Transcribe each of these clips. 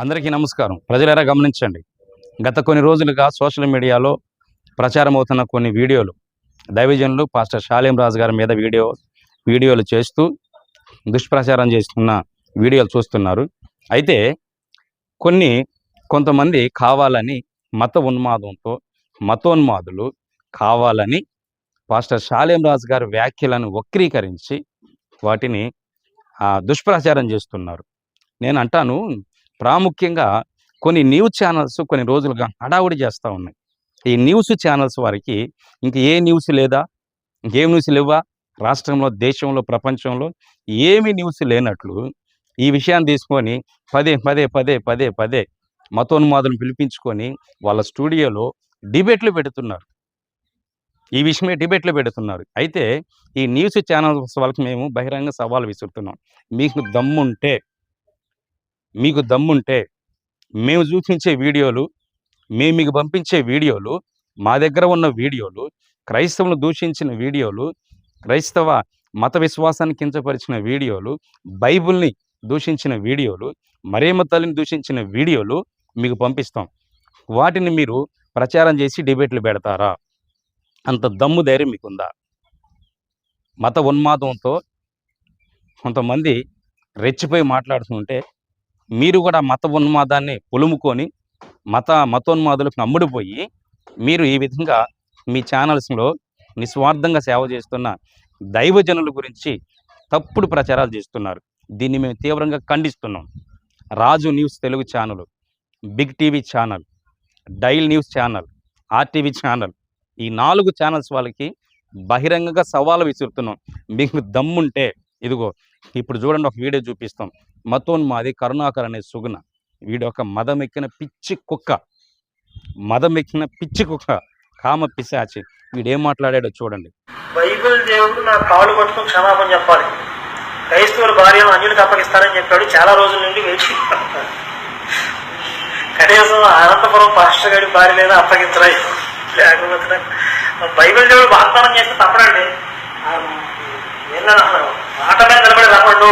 అందరికీ నమస్కారం. ప్రజలారా గమనించండి. గత కొన్ని రోజులుగా సోషల్ మీడియాలో ప్రచారం అవుతున్న కొన్ని వీడియోలు దైవజనులు పాస్టర్ షాలేం రాజు గారి మీద వీడియోలు చేస్తూ దుష్ప్రచారం చేస్తున్న వీడియోలు చూస్తున్నారు. అయితే కొంతమంది కావాలని మతోన్మాదులు కావాలని పాస్టర్ షాలేం రాజు గారి వ్యాఖ్యలను వక్రీకరించి వాటిని దుష్ప్రచారం చేస్తున్నారు. నేను అంటాను, ప్రాముఖ్యంగా కొన్ని న్యూస్ ఛానల్స్ కొన్ని రోజులుగా హడావుడి చేస్తూ ఉన్నాయి. ఈ న్యూస్ ఛానల్స్ వారికి ఇంక ఏ న్యూస్ లేదా, ఇంకేం న్యూస్ లేవా, రాష్ట్రంలో, దేశంలో, ప్రపంచంలో ఏమి న్యూస్ లేనట్లు ఈ విషయాన్ని తీసుకొని పదే పదే పదే పదే పదే మతోన్మాదులను పిలిపించుకొని వాళ్ళ స్టూడియోలో డిబేట్లు పెడుతున్నారు. ఈ విషయమే డిబేట్లు పెడుతున్నారు. అయితే ఈ న్యూస్ ఛానల్స్ వాళ్ళకి మేము బహిరంగ సవాలు విసురుతున్నాం. మీకు దమ్ముంటే మేము చూపించే వీడియోలు, మేము మీకు పంపించే వీడియోలు, మా దగ్గర ఉన్న వీడియోలు, క్రైస్తవులను దూషించిన వీడియోలు, క్రైస్తవ మత విశ్వాసాన్ని కించపరిచిన వీడియోలు, బైబిల్ని దూషించిన వీడియోలు, మరియమ్మ తల్లిని దూషించిన వీడియోలు మీకు పంపిస్తాం. వాటిని మీరు ప్రచారం చేసి డిబేట్లు పెడతారా? అంత దమ్ము ధైర్యం మీకుందా? మత ఉన్మాదంతో కొంతమంది రెచ్చిపోయి మాట్లాడుతుంటే మీరు కూడా మత ఉన్మాదాన్ని పులుముకొని మతోన్మాదులకు అమ్ముడుపోయి మీరు ఈ విధంగా మీ ఛానల్స్లో నిస్వార్థంగా సేవ చేస్తున్న దైవజనుల గురించి తప్పుడు ప్రచారాలు చేస్తున్నారు. దీన్ని మేము తీవ్రంగా ఖండిస్తున్నాం. Raju news Telugu channel, big TV channel, dial news channel, RTV channel, ఈ 4 ఛానల్స్ వాళ్ళకి బహిరంగంగా సవాలు విసురుతున్నాం. మీకు దమ్ముంటే ఇదిగో ఇప్పుడు చూడండి, ఒక వీడియో చూపిస్తాం. మతోన్మాది కరుణాకర్ అనే సుగుణ, వీడు ఒక మదమెక్కిన పిచ్చి కుక్క, కామ పిశాచి. వీడేం మాట్లాడాడో చూడండి. బైబిల్ దేవుడు నా కాళ్ళు పట్టుకుని క్షమాపణ చెప్పాలి, క్రైస్తవుల భార్యను అన్యులకు అప్పగిస్తారని చెప్పాడు. చాలా రోజుల నుండి వేచి కనీసం అనంతపురం పాస్టర్ గారి భార్య లేదా అప్పగించరా, లేకపోతే బైబిల్ దేవుడు వాగ్దానం చేస్తే తప్పడండి. మాట మీద నిలబడి రాకుండా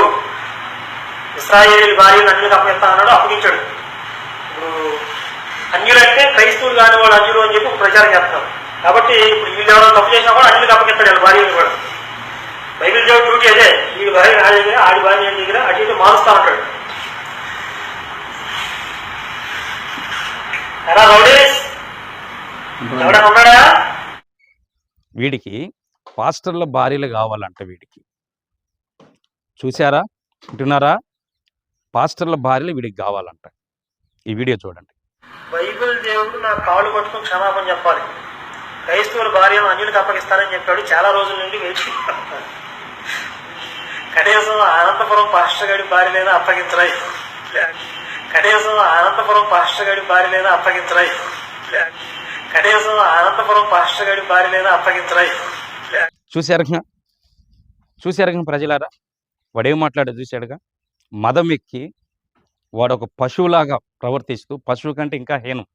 ఇశ్రాయేలు భార్యను అన్యులకు అప్పగిస్తా అన్నాడు, అప్పగించాడు. ఇప్పుడు అన్యులంటే క్రైస్తవులు కాని వాళ్ళు అన్యులు అని చెప్పి ప్రచారం చేస్తారు. కాబట్టి ఇప్పుడు వీళ్ళు ఎవరైనా తప్పు చేసినా కూడా అన్యులకు అప్పగిస్తాడు వాళ్ళ భార్యను కూడా. బైబిల్ దేవుడు డ్యూటీ అదే, వీడి భార్య నా దగ్గర, ఆడి భార్య దగ్గర అటు ఇటు మారుస్తా ఉంటాడు. ఎలా రౌడీస్ ఎవడన్నా ఉన్నాడా? వీడికి పాస్టర్ల భార్యలు కావాలంట. వీడికి చూసారా, వింటున్నారా? పాస్టర్ల భార్యలు వీడికి కావాలంట. ఈ వీడియో చూడండి. బైబిల్ దేవుడు నా కాళ్ళు పట్టుకుని క్షమాపణ చెప్పాలి, క్రైస్తవుల భార్యను అన్యులకు అప్పగిస్తారని చెప్పాడు. చాలా రోజుల నుండి వేచి కనీసం అనంతపురం పాస్టర్ గారి భార్య లేదా అప్పగించరా, కనీసం అనంతపురం పాస్టర్ గారి భార్య లేదా అప్పగించరా, కనీసం అనంతపురం పాస్టర్ గారి భార్య లేదా అప్పగించరా. చూశారుగా ప్రజలారా, వాడేం మాట్లాడాడు చూశాడుగా. మదం ఎక్కి వాడు ఒక పశువులాగా ప్రవర్తిస్తూ, పశువు కంటే ఇంకా హీనం,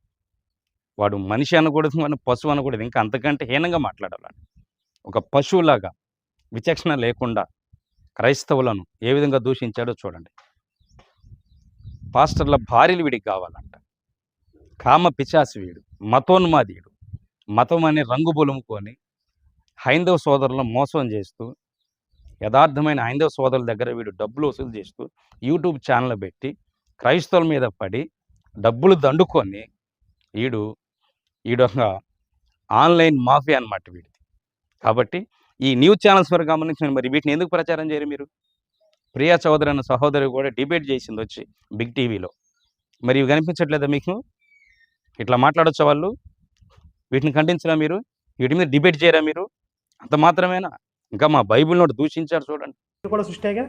వాడు మనిషి అనకూడదు, వాడు పశువు అనకూడదు, ఇంకా అంతకంటే హీనంగా మాట్లాడాలి. ఒక పశువులాగా విచక్షణ లేకుండా క్రైస్తవులను ఏ విధంగా దూషించాడో చూడండి. పాస్టర్ల భార్యలు వీడికి కావాలంట. కామ పిశాసి వీడు, మతోన్మాదీయుడు. మతం అనే రంగు బొలుముకొని హైందవ సోదరులను మోసం చేస్తూ, యథార్థమైన హైందవ సోదరుల దగ్గర వీడు డబ్బులు వసూలు చేస్తూ యూట్యూబ్ ఛానల్ పెట్టి క్రైస్తవుల మీద పడి డబ్బులు దండుకొని ఈడొక ఆన్లైన్ మాఫియా అన్నమాట వీడిది. కాబట్టి ఈ న్యూస్ ఛానల్స్ వరకు గమనించిన మరి వీటిని ఎందుకు ప్రచారం చేయరు మీరు? ప్రియా చౌదరి అన్న సహోదరి కూడా డిబేట్ చేసింది వచ్చి బిగ్ టీవీలో. మరి ఇవి కనిపించట్లేదా మీకు? ఇట్లా మాట్లాడొచ్చా వాళ్ళు? వీటిని ఖండించరా మీరు? వీటి మీద డిబేట్ చేయరా మీరు? అంత మాత్రమేనా? ఇంకా మా బైబిల్ నోటి దూషించారు చూడండి. కూడా సృష్టిగా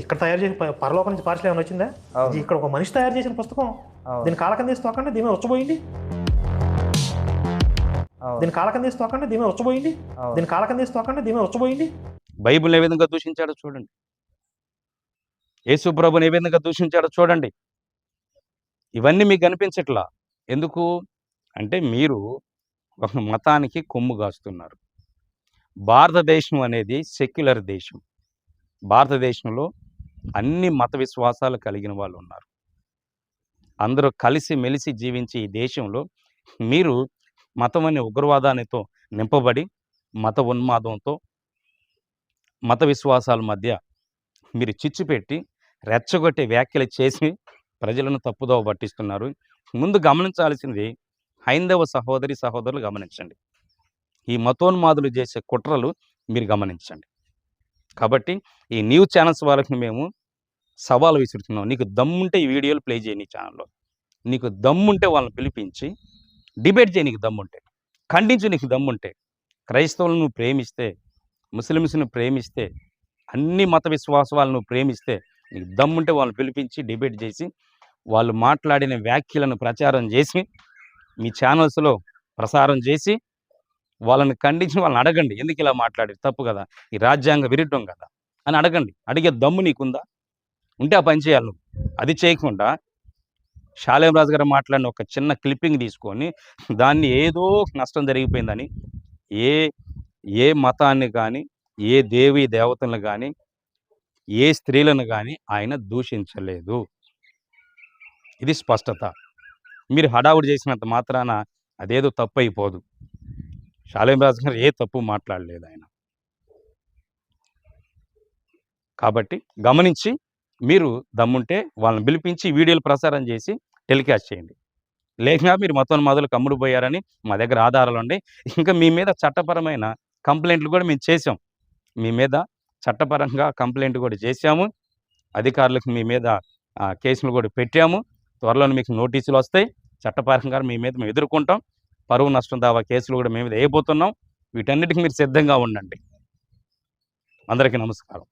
ఇక్కడ తయారు చేసిన పరలోకం నుంచి పార్సల్ ఏమైనా వచ్చిందా? ఇక్కడ ఒక మనిషి తయారు చేసిన పుస్తకం. దీని కాలకం తీసి తోకండి, దీని వచ్చబోయింది. దీని కాలకం తీసి తోకండి, దీని వచ్చబోయింది. దీని కాలకం తీసి తోకండి, దీని వచ్చబోయింది. బైబిల్ ఏ విధంగా దూషించాడో చూడండి. యేసు ప్రభుని ఏ విధంగా దూషించాడో చూడండి. ఇవన్నీ మీకు కనిపించట్లా. ఎందుకు అంటే మీరు ఒక మతానికి కొమ్ము కాస్తున్నారు. భారతదేశం అనేది సెక్యులర్ దేశం. భారతదేశంలో అన్ని మత విశ్వాసాలు కలిగిన వాళ్ళు ఉన్నారు. అందరూ కలిసి మెలిసి జీవించే ఈ దేశంలో మీరు మతం అనే ఉగ్రవాదానితో నింపబడి మత ఉన్మాదంతో మత విశ్వాసాల మధ్య మీరు చిచ్చు పెట్టి రెచ్చగొట్టే వ్యాఖ్యలు చేసి ప్రజలను తప్పుదోవ పట్టిస్తున్నారు. ముందు గమనించాల్సింది హైందవ సహోదరి సహోదరులు గమనించండి. ఈ మతోన్మాదులు చేసే కుట్రలు మీరు గమనించండి. కాబట్టి ఈ న్యూస్ ఛానల్స్ వాళ్ళకి మేము సవాలు విసురుతున్నాం. నీకు దమ్ముంటే ఈ వీడియోలు ప్లే చేయి నీ ఛానల్లో. నీకు దమ్ముంటే వాళ్ళని పిలిపించి డిబేట్ చేయి, నీకు దమ్ముంటే ఖండించు, నీకు దమ్ముంటే. క్రైస్తవులను నువ్వు ప్రేమిస్తే, ముస్లిమ్స్ను ప్రేమిస్తే, అన్ని మత విశ్వాసాలను ప్రేమిస్తే నీకు దమ్ముంటే వాళ్ళని పిలిపించి డిబేట్ చేసి వాళ్ళు మాట్లాడిన వ్యాఖ్యలను ప్రచారం చేసి మీ ఛానల్స్లో ప్రసారం చేసి వాళ్ళని ఖండించి వాళ్ళని అడగండి, ఎందుకు ఇలా మాట్లాడారు, తప్పు కదా, ఈ రాజ్యాంగ విరుద్ధం కదా అని అడగండి. అడిగే దమ్ము నీకుందా? ఉంటే ఆ పని చేయాలి నువ్వు. అది చేయకుండా షాలేం రాజు గారు మాట్లాడిన ఒక చిన్న క్లిప్పింగ్ తీసుకొని దాన్ని ఏదో నష్టం జరిగిపోయిందని ఏ మతాన్ని కానీ, ఏ దేవీ దేవతలను కానీ, ఏ స్త్రీలను కానీ ఆయన దూషించలేదు. ఇది స్పష్టత. మీరు హడావుడి చేసినంత మాత్రాన అదేదో తప్పు అయిపోదు. షాలేం రాజు గారు ఏ తప్పు మాట్లాడలేదు ఆయన. కాబట్టి గమనించి మీరు దమ్ముంటే వాళ్ళని పిలిపించి వీడియోలు ప్రసారం చేసి టెలికాస్ట్ చేయండి. లేక మీరు మతోన్మాదులకు అమ్ముడు పోయారని మా దగ్గర ఆధారాలు ఉన్నాయి. ఇంకా మీ మీద చట్టపరమైన కంప్లైంట్లు కూడా మేము చేసాం. మీ మీద చట్టపరంగా కంప్లైంట్ కూడా చేశాము. అధికారులకు మీ మీద కేసులు కూడా పెట్టాము. త్వరలోనే మీకు నోటీసులు వస్తాయి. చట్టపరంగా మీ మీద మేము ఎదుర్కొంటాం. పరువు నష్టం దావా కేసులు కూడా మేము వేయబోతున్నాం. వీటన్నిటికీ మీరు సిద్ధంగా ఉండండి. అందరికీ నమస్కారం.